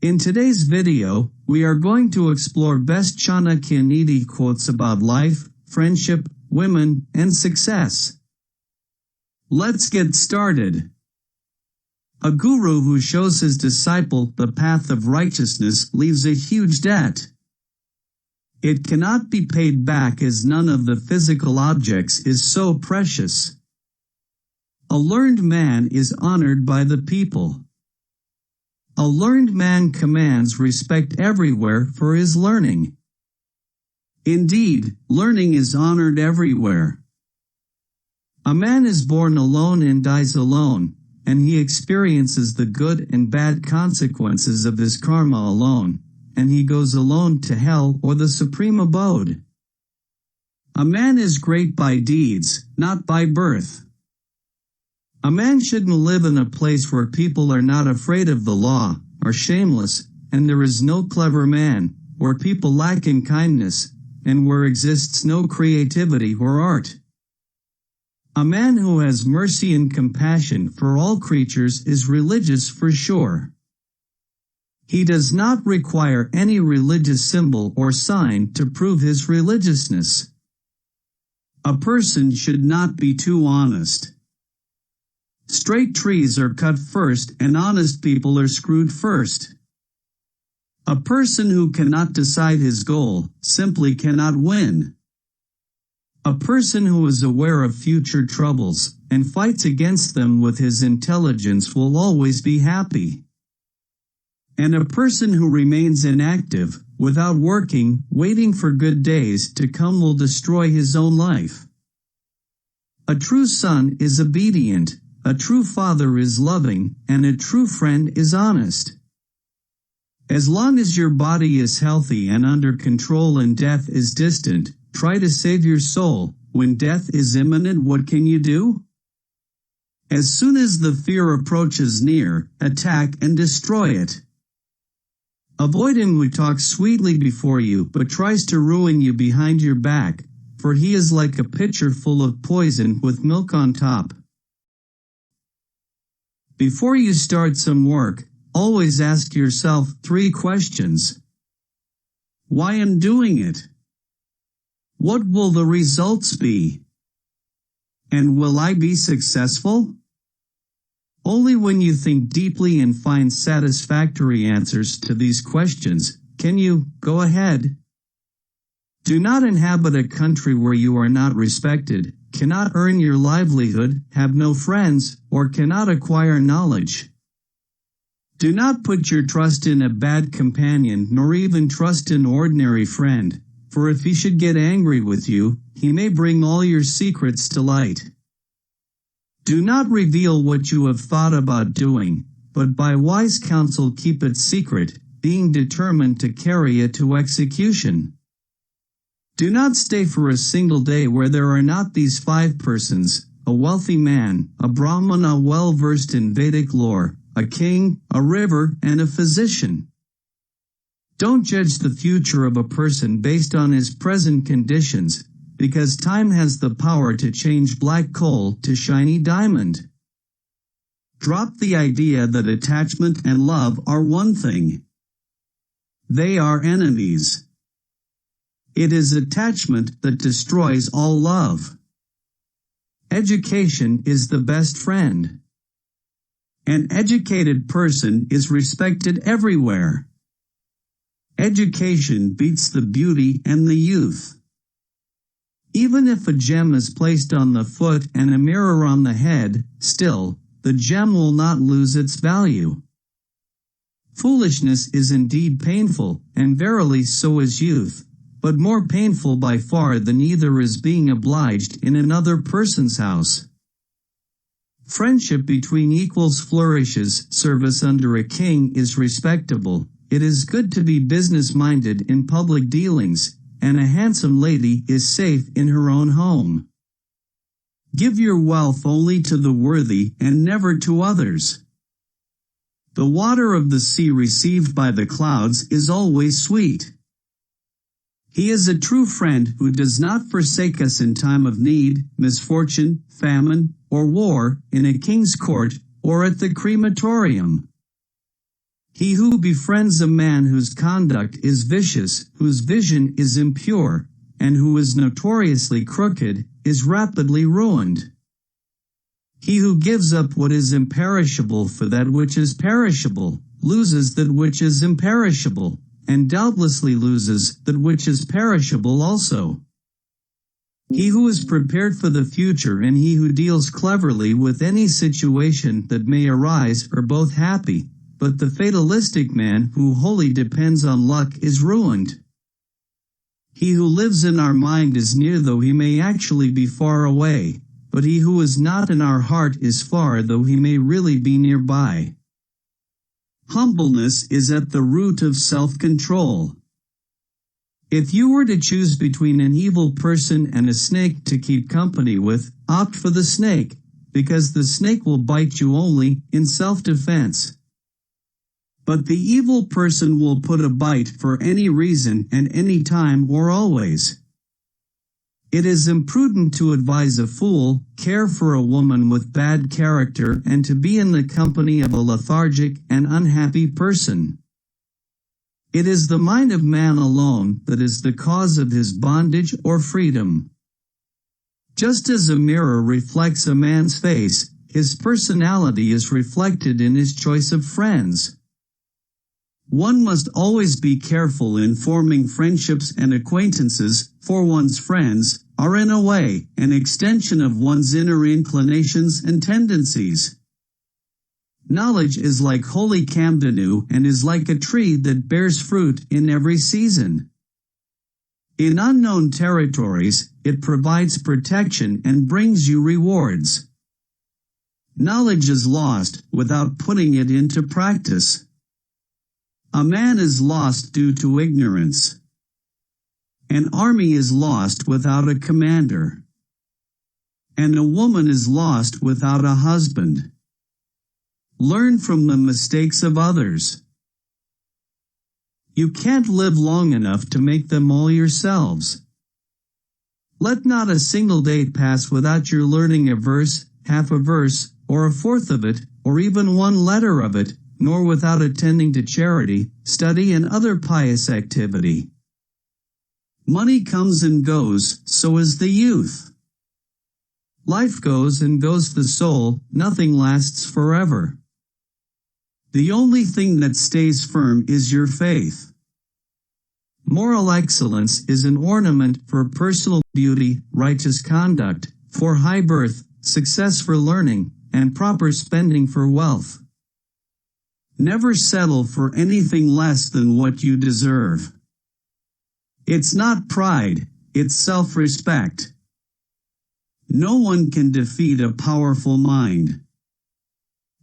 In today's video, we are going to explore best Chanakya Niti quotes about life, friendship, women, and success. Let's get started. A guru who shows his disciple the path of righteousness leaves a huge debt. It cannot be paid back as none of the physical objects is so precious. A learned man is honored by the people. A learned man commands respect everywhere for his learning. Indeed, learning is honored everywhere. A man is born alone and dies alone, and he experiences the good and bad consequences of his karma alone, and he goes alone to hell or the supreme abode. A man is great by deeds, not by birth. A man shouldn't live in a place where people are not afraid of the law, are shameless, and there is no clever man, where people lack in kindness, and where exists no creativity or art. A man who has mercy and compassion for all creatures is religious for sure. He does not require any religious symbol or sign to prove his religiousness. A person should not be too honest. Straight trees are cut first and honest people are screwed first. A person who cannot decide his goal simply cannot win. A person who is aware of future troubles and fights against them with his intelligence will always be happy. And a person who remains inactive, without working, waiting for good days to come will destroy his own life. A true son is obedient, a true father is loving, and a true friend is honest. As long as your body is healthy and under control and death is distant, try to save your soul. When death is imminent, what can you do? As soon as the fear approaches near, attack and destroy it. Avoid him who talks sweetly before you but tries to ruin you behind your back, for he is like a pitcher full of poison with milk on top. Before you start some work, always ask yourself 3 questions. Why am I doing it? What will the results be? And will I be successful? Only when you think deeply and find satisfactory answers to these questions can you go ahead. Do not inhabit a country where you are not respected, cannot earn your livelihood, have no friends, or cannot acquire knowledge. Do not put your trust in a bad companion nor even trust an ordinary friend, for if he should get angry with you, he may bring all your secrets to light. Do not reveal what you have thought about doing, but by wise counsel keep it secret, being determined to carry it to execution. Do not stay for a single day where there are not these 5 persons, a wealthy man, a Brahmana well-versed in Vedic lore, a king, a river, and a physician. Don't judge the future of a person based on his present conditions, because time has the power to change black coal to shiny diamond. Drop the idea that attachment and love are one thing. They are enemies. It is attachment that destroys all love. Education is the best friend. An educated person is respected everywhere. Education beats the beauty and the youth. Even if a gem is placed on the foot and a mirror on the head, still, the gem will not lose its value. Foolishness is indeed painful, and verily so is youth, but more painful by far than either is being obliged in another person's house. Friendship between equals flourishes, service under a king is respectable, it is good to be business-minded in public dealings, and a handsome lady is safe in her own home. Give your wealth only to the worthy and never to others. The water of the sea received by the clouds is always sweet. He is a true friend who does not forsake us in time of need, misfortune, famine, or war, in a king's court, or at the crematorium. He who befriends a man whose conduct is vicious, whose vision is impure, and who is notoriously crooked, is rapidly ruined. He who gives up what is imperishable for that which is perishable, loses that which is imperishable, and doubtlessly loses that which is perishable also. He who is prepared for the future and he who deals cleverly with any situation that may arise are both happy, but the fatalistic man who wholly depends on luck is ruined. He who lives in our mind is near though he may actually be far away, but he who is not in our heart is far though he may really be nearby. Humbleness is at the root of self-control. If you were to choose between an evil person and a snake to keep company with, opt for the snake, because the snake will bite you only in self-defense. But the evil person will put a bite for any reason and any time or always. It is imprudent to advise a fool, care for a woman with bad character, and to be in the company of a lethargic and unhappy person. It is the mind of man alone that is the cause of his bondage or freedom. Just as a mirror reflects a man's face, his personality is reflected in his choice of friends. One must always be careful in forming friendships and acquaintances, for one's friends are in a way an extension of one's inner inclinations and tendencies. Knowledge is like holy camdenu and is like a tree that bears fruit in every season. In unknown territories, it provides protection and brings you rewards. Knowledge is lost without putting it into practice. A man is lost due to ignorance. An army is lost without a commander. And a woman is lost without a husband. Learn from the mistakes of others. You can't live long enough to make them all yourselves. Let not a single day pass without your learning a verse, half a verse, or a fourth of it, or even one letter of it, nor without attending to charity, study and other pious activity. Money comes and goes, so is the youth. Life goes and goes the soul, nothing lasts forever. The only thing that stays firm is your faith. Moral excellence is an ornament for personal beauty, righteous conduct, for high birth, success for learning, and proper spending for wealth. Never settle for anything less than what you deserve. It's not pride, it's self-respect. No one can defeat a powerful mind.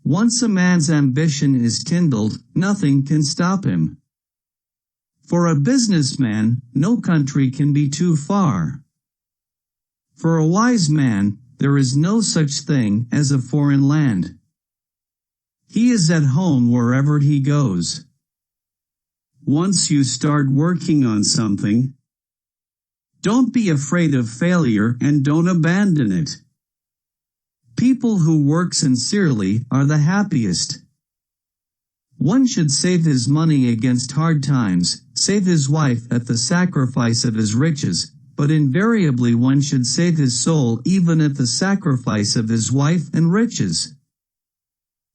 Once a man's ambition is kindled, nothing can stop him. For a businessman, no country can be too far. For a wise man, there is no such thing as a foreign land. He is at home wherever he goes. Once you start working on something, don't be afraid of failure and don't abandon it. People who work sincerely are the happiest. One should save his money against hard times, save his wife at the sacrifice of his riches, but invariably one should save his soul even at the sacrifice of his wife and riches.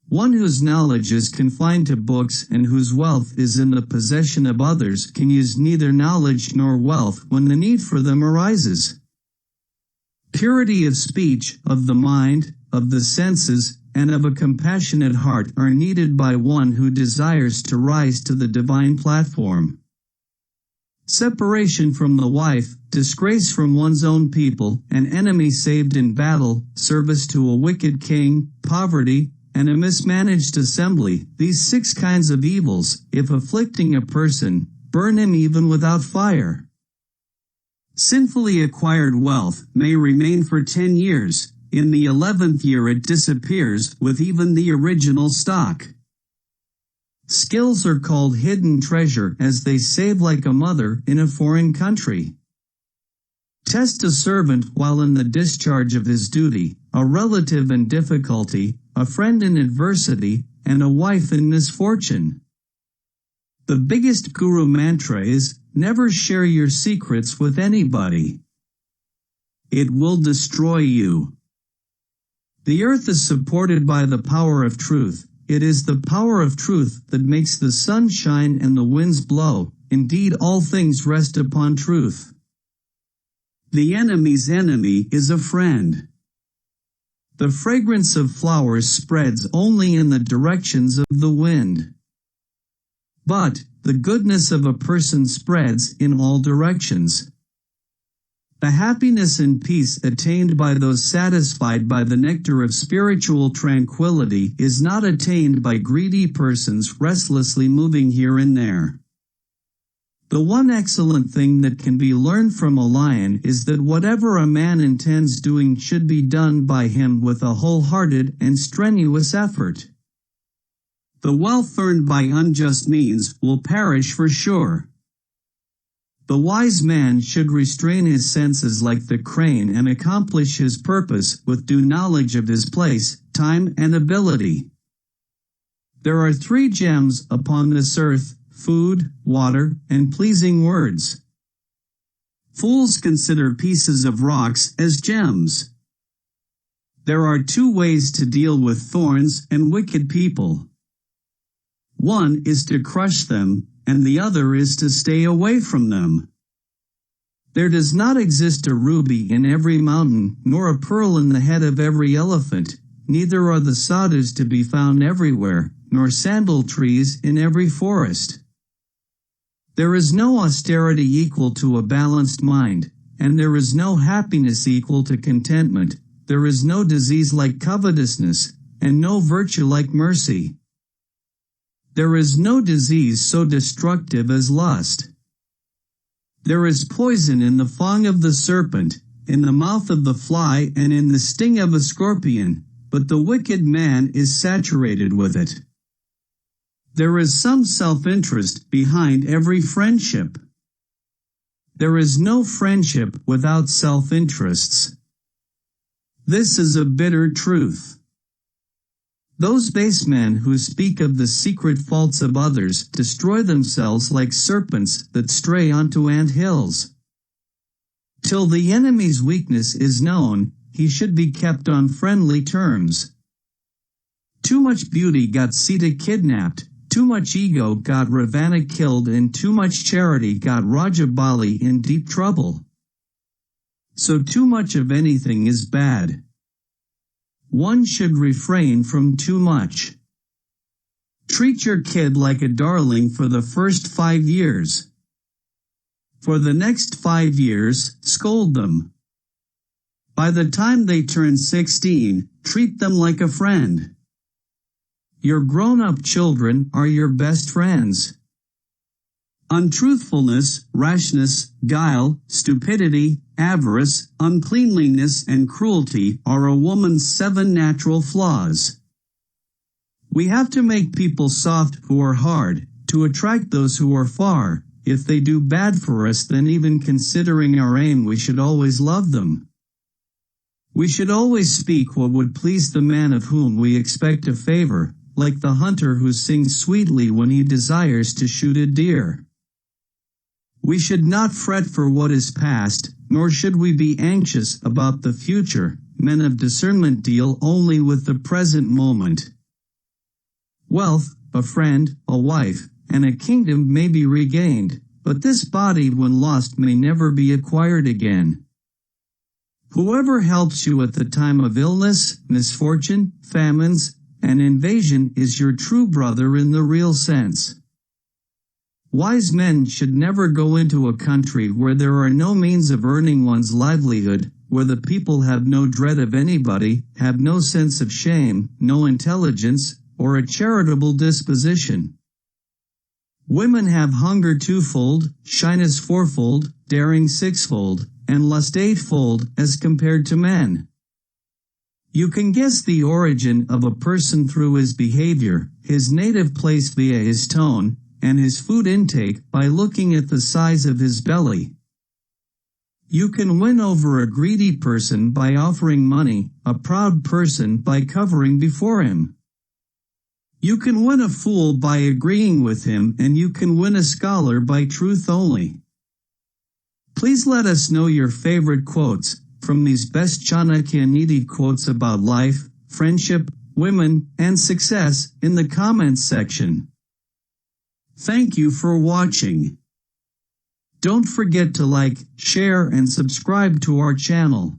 One whose knowledge is confined to books and whose wealth is in the possession of others can use neither knowledge nor wealth when the need for them arises. Purity of speech, of the mind, of the senses, and of a compassionate heart are needed by one who desires to rise to the divine platform. Separation from the wife, disgrace from one's own people, an enemy saved in battle, service to a wicked king, poverty, and a mismanaged assembly, these 6 kinds of evils, if afflicting a person, burn him even without fire. Sinfully acquired wealth may remain for 10 years, in the 11th year it disappears with even the original stock. Skills are called hidden treasure as they save like a mother in a foreign country. Test a servant while in the discharge of his duty, a relative in difficulty, a friend in adversity, and a wife in misfortune. The biggest guru mantra is, never share your secrets with anybody. It will destroy you. The earth is supported by the power of truth. It is the power of truth that makes the sun shine and the winds blow. Indeed, all things rest upon truth. The enemy's enemy is a friend. The fragrance of flowers spreads only in the directions of the wind. But the goodness of a person spreads in all directions. The happiness and peace attained by those satisfied by the nectar of spiritual tranquility is not attained by greedy persons restlessly moving here and there. The one excellent thing that can be learned from a lion is that whatever a man intends doing should be done by him with a wholehearted and strenuous effort. The wealth earned by unjust means will perish for sure. The wise man should restrain his senses like the crane and accomplish his purpose with due knowledge of his place, time, and ability. There are 3 gems upon this earth: food, water, and pleasing words. Fools consider pieces of rocks as gems. There are 2 ways to deal with thorns and wicked people. One is to crush them, and the other is to stay away from them. There does not exist a ruby in every mountain, nor a pearl in the head of every elephant, neither are the sadhus to be found everywhere, nor sandal trees in every forest. There is no austerity equal to a balanced mind, and there is no happiness equal to contentment. There is no disease like covetousness, and no virtue like mercy. There is no disease so destructive as lust. There is poison in the fang of the serpent, in the mouth of the fly, and in the sting of a scorpion, but the wicked man is saturated with it. There is some self-interest behind every friendship. There is no friendship without self-interests. This is a bitter truth. Those base men who speak of the secret faults of others destroy themselves like serpents that stray onto ant hills. Till the enemy's weakness is known, he should be kept on friendly terms. Too much beauty got Sita kidnapped, too much ego got Ravana killed, and too much charity got Rajabali in deep trouble. So too much of anything is bad. One should refrain from too much. Treat your kid like a darling for the first 5 years. For the next 5 years, scold them. By the time they turn 16, treat them like a friend. Your grown-up children are your best friends. Untruthfulness, rashness, guile, stupidity, avarice, uncleanliness, and cruelty are a woman's 7 natural flaws. We have to make people soft who are hard, to attract those who are far. If they do bad for us, then even considering our aim, we should always love them. We should always speak what would please the man of whom we expect a favor, like the hunter who sings sweetly when he desires to shoot a deer. We should not fret for what is past, nor should we be anxious about the future. Men of discernment deal only with the present moment. Wealth, a friend, a wife, and a kingdom may be regained, but this body when lost may never be acquired again. Whoever helps you at the time of illness, misfortune, famines, and invasion is your true brother in the real sense. Wise men should never go into a country where there are no means of earning one's livelihood, where the people have no dread of anybody, have no sense of shame, no intelligence, or a charitable disposition. Women have hunger 2-fold, shyness 4-fold, daring 6-fold, and lust 8-fold as compared to men. You can guess the origin of a person through his behavior, his native place via his tone, and his food intake by looking at the size of his belly. You can win over a greedy person by offering money, a proud person by covering before him. You can win a fool by agreeing with him, and you can win a scholar by truth only. Please let us know your favorite quotes from these best Chanakya Niti quotes about life, friendship, women, and success in the comments section. Thank you for watching. Don't forget to like, share, and subscribe to our channel.